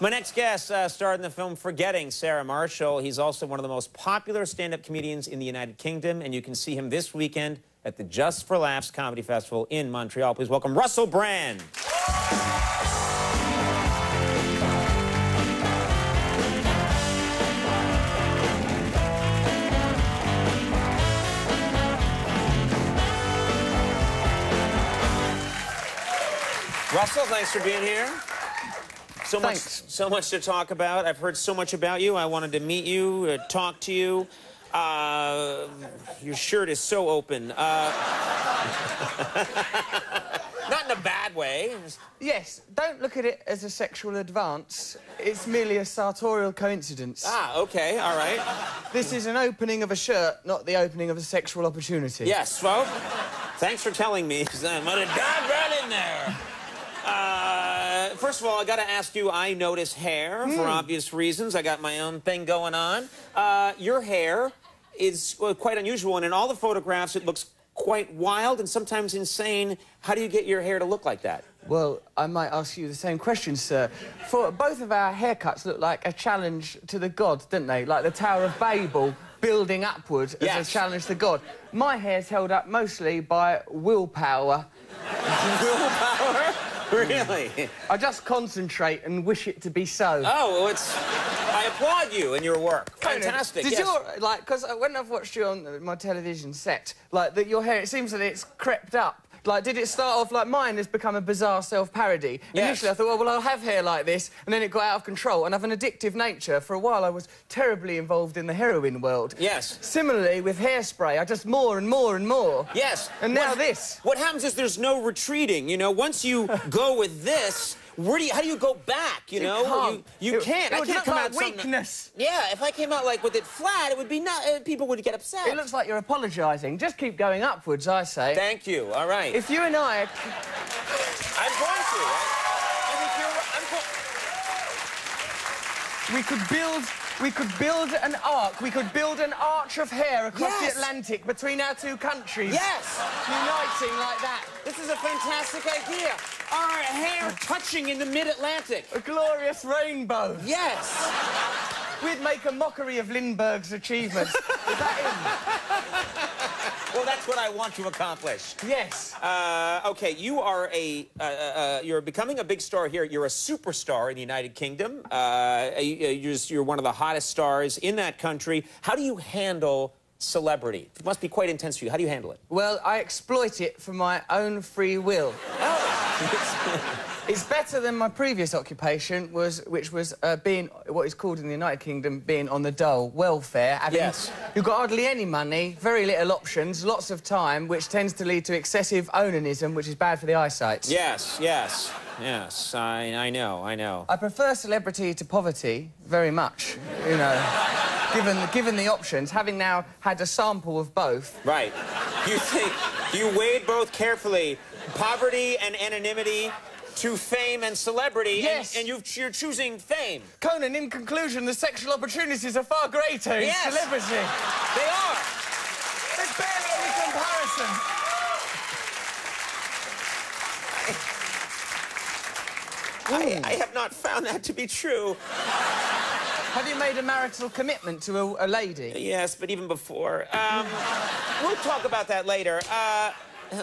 My next guest starred in the film Forgetting, Sarah Marshall. He's also one of the most popular stand-up comedians in the United Kingdom, and you can see him this weekend at the Just for Laughs Comedy Festival in Montreal. Please welcome Russell Brand. Russell, thanks for being here. So much to talk about. I've heard so much about you. I wanted to meet you, talk to you. Your shirt is so open. Not in a bad way. Yes, don't look at it as a sexual advance. It's merely a sartorial coincidence. Ah, okay, all right. This is an opening of a shirt, not the opening of a sexual opportunity. Yes, well, thanks for telling me, because I'm gonna dive right in there. First of all, I gotta ask you, I notice hair for obvious reasons. I got my own thing going on. Your hair is quite unusual, and in all the photographs, it looks quite wild and sometimes insane. How do you get your hair to look like that? Well, I might ask you the same question, sir. For both of our haircuts look like a challenge to the gods, don't they? Like the Tower of Babel building upward as a challenge to God. My hair's held up mostly by willpower. Willpower? Really? I just concentrate and wish it to be so. Oh, well, I applaud you and your work. Fantastic. Did you, like, because when I've watched you on my television set, like, your hair, it seems that it's crept up. Like, did it start off like mine has become a bizarre self-parody? Yes. Initially, I thought, well, I'll have hair like this, and then it got out of control, and I have an addictive nature. For a while, I was terribly involved in the heroin world. Yes. Similarly, with hairspray, I just more and more and more. Yes. And now this. What happens is there's no retreating, you know? Once you go with this, how do you go back, you know? You can't. It would look come like out weakness. Yeah, if I came out, like, with it flat, it would be not... people would get upset. It looks like you're apologising. Just keep going upwards, I say. Thank you. All right. If you and I... I'm going to. I think We could build an arc. We could build an arch of hair across the Yes. Atlantic between our two countries. Yes. Uniting like that. This is a fantastic idea. Our hair touching in the mid-Atlantic. A glorious rainbow. Yes. We'd make a mockery of Lindbergh's achievements. Is that Well, that's what I want to accomplish. Yes. Okay, you are you're becoming a big star here. You're a superstar in the United Kingdom. You're one of the hottest stars in that country. How do you handle celebrity? It must be quite intense for you. How do you handle it? Well, I exploit it for my own free will. Oh. It's better than my previous occupation, which was being what is called in the United Kingdom being on the dole, welfare. Yes. You've got hardly any money, very little options, lots of time, which tends to lead to excessive onanism, which is bad for the eyesight. Yes, yes, yes. I know. I prefer celebrity to poverty very much, you know, given the options, having now had a sample of both. Right. You weighed both carefully, poverty and anonymity to fame and celebrity, yes. and you're choosing fame. Conan, in conclusion, the sexual opportunities are far greater in celebrity. They are. There's barely any comparison. I have not found that to be true. Have you made a marital commitment to a lady? Yes, but even before. We'll talk about that later.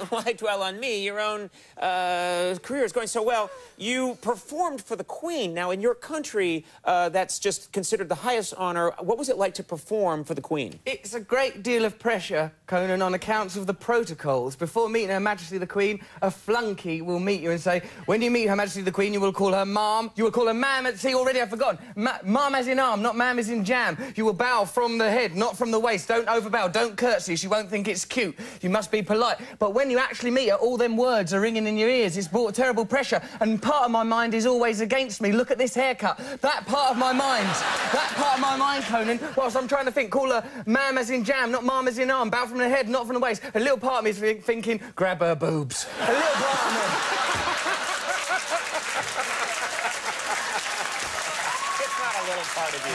Why dwell on me? Your own career is going so well. You performed for the Queen. Now, in your country, that's just considered the highest honor. What was it like to perform for the Queen? It's a great deal of pressure, Conan, on account of the protocols. Before meeting Her Majesty the Queen, a flunky will meet you and say, when you meet Her Majesty the Queen, you will call her ma'am. You will call her ma'am. See, already I've forgotten. Ma'am as in arm, not ma'am as in jam. You will bow from the head, not from the waist. Don't overbow. Don't curtsy. She won't think it's cute. You must be polite. But when you actually meet her, all them words are ringing in your ears. It's brought terrible pressure, and part of my mind is always against me. Look at this haircut. That part of my mind, Conan, whilst I'm trying to think, call her ma'am as in jam, not ma'am as in arm, bow from the head, not from the waist. A little part of me is thinking, grab her boobs. A little part of me. It's not a little part of you.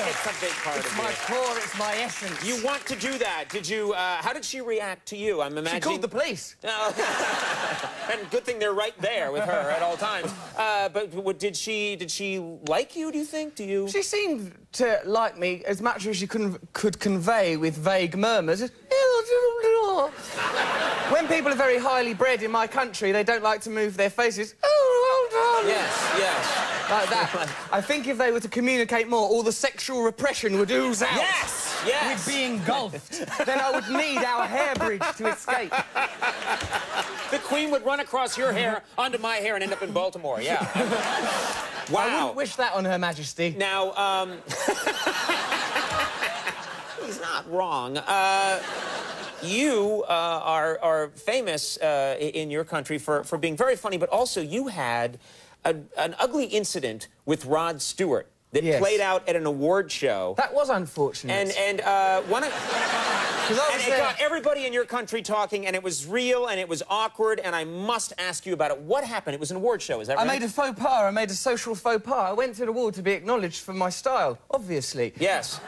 It's a big part of you. It's my core, it's my essence. You want to do that. Did you, how did she react to you? I'm imagining... She called the police. And good thing they're right there with her at all times. But did she like you, do you think? She seemed to like me as much as she could convey with vague murmurs. When people are very highly bred in my country, they don't like to move their faces. Yes, yes. Like that. I think if they were to communicate more, all the sexual repression would ooze out. Yes, yes. We'd be engulfed. Then I would need our hair bridge to escape. The Queen would run across your hair onto my hair and end up in Baltimore, yeah. Wow. I wouldn't wish that on Her Majesty. Now, he's not wrong. You are famous in your country for being very funny, but also you had an ugly incident with Rod Stewart that played out at an award show. That was unfortunate. And it got everybody in your country talking, and it was real, and it was awkward, and I must ask you about it. What happened? It was an award show, is that right? I made a faux pas. I made a social faux pas. I went to the award to be acknowledged for my style, obviously. Yes.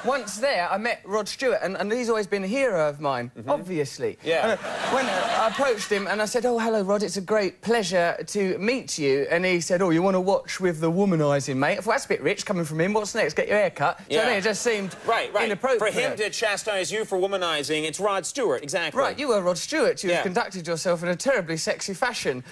Once there, I met Rod Stewart, and he's always been a hero of mine, obviously. Yeah. And when I approached him, and I said, "Oh, hello, Rod, it's a great pleasure to meet you." And he said, "Oh, you want to watch with the womanising, mate?" I thought, that's a bit rich coming from him. What's next? Get your hair cut. Yeah. So, I mean, it just seemed inappropriate. For him to chastise you for womanising, it's Rod Stewart, exactly. Right, you were Rod Stewart. You have conducted yourself in a terribly sexy fashion.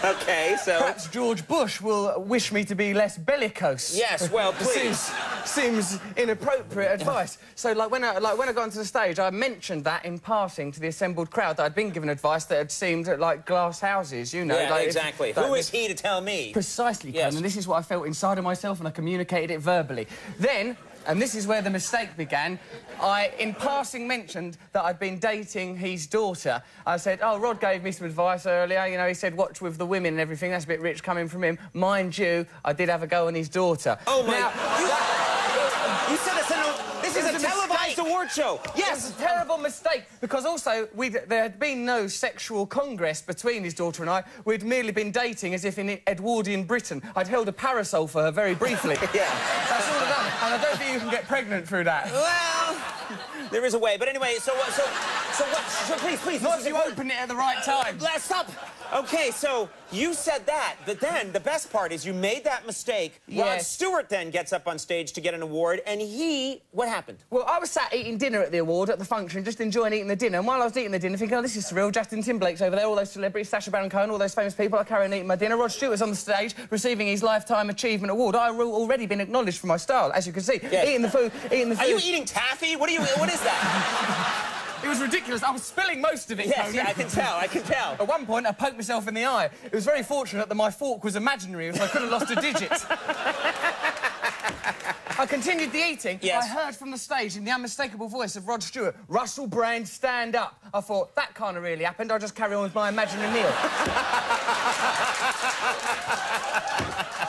Okay, so... Perhaps George Bush will wish me to be less bellicose. Yes, well, please. Seems inappropriate advice. So, when I got onto the stage, I mentioned that in passing to the assembled crowd that I'd been given advice that had seemed like glass houses, you know. Yeah, exactly. Who is he to tell me? Precisely, Conan. And this is what I felt inside of myself, and I communicated it verbally. Then... and this is where the mistake began. I, in passing, mentioned that I'd been dating his daughter. I said, "Oh, Rod gave me some advice earlier. You know, he said watch with the women and everything. That's a bit rich coming from him." Mind you, I did have a go on his daughter. Oh, my... You said this is a televised award show. Yes, a terrible mistake. Because also, there had been no sexual congress between his daughter and I. We'd merely been dating as if in Edwardian Britain. I'd held a parasol for her very briefly. Yeah. That's all I've done. And I don't think you can get pregnant through that. Well, there is a way. But anyway, so please. Not if you open it at the right time. Let's stop. Okay, so you said that, but then the best part is you made that mistake. Yes. Rod Stewart then gets up on stage to get an award, and what happened? Well, I was sat eating dinner at the award, at the function, just enjoying eating the dinner. And while I was eating the dinner, thinking, oh, this is surreal. Justin Timberlake's over there, all those celebrities, Sacha Baron Cohen, all those famous people. I carry on eating my dinner. Rod Stewart was on the stage, receiving his Lifetime Achievement Award. I'd already been acknowledged for my style, as you can see. Yes. Eating the food. Are you eating taffy? What is that? It was ridiculous. I was spilling most of it, Yes, Conan. yeah, I can tell. At one point, I poked myself in the eye. It was very fortunate that my fork was imaginary, so I could have lost a digit. I continued the eating. Yes. I heard from the stage, in the unmistakable voice of Rod Stewart, "Russell Brand, stand up." I thought, that can't have really happened. I'll just carry on with my imaginary meal.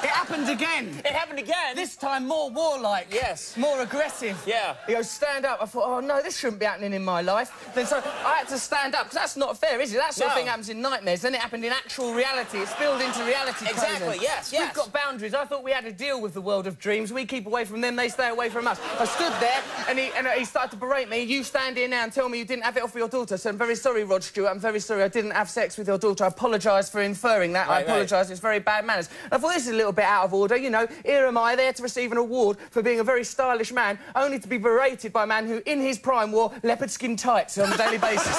It happened again. It happened again? This time more warlike. Yes. More aggressive. Yeah. He goes, "Stand up." I thought, oh, no, this shouldn't be happening in my life. Then so I had to stand up, because that's not fair, is it? That sort of thing happens in nightmares. Then it happened in actual reality. It spilled into reality, Exactly, Conan. yes. We've got boundaries. I thought we had a deal with the world of dreams. We keep away from them, they stay away from us. I stood there, and he started to berate me. "You stand here now and tell me you didn't have it off with your daughter." So I'm very sorry, Rod Stewart. I'm very sorry I didn't have sex with your daughter. I apologise for inferring that. I apologise. It's very bad manners. And I thought, this is a little bit out of order, you know. Here am I, there to receive an award for being a very stylish man, only to be berated by a man who, in his prime, wore leopard skin tights on a daily basis.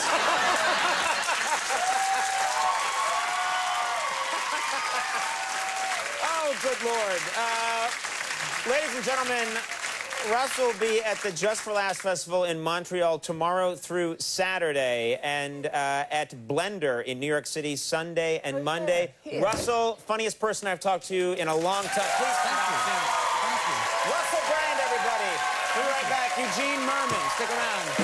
Oh, good Lord. Ladies and gentlemen, Russ will be at the Just for Laughs Festival in Montreal tomorrow through Saturday, and at Blender in New York City Sunday and Monday. Yeah. Russell, funniest person I've talked to in a long time. Please, thank you. Russell Brand, everybody. We'll be right back. Eugene Merman, stick around.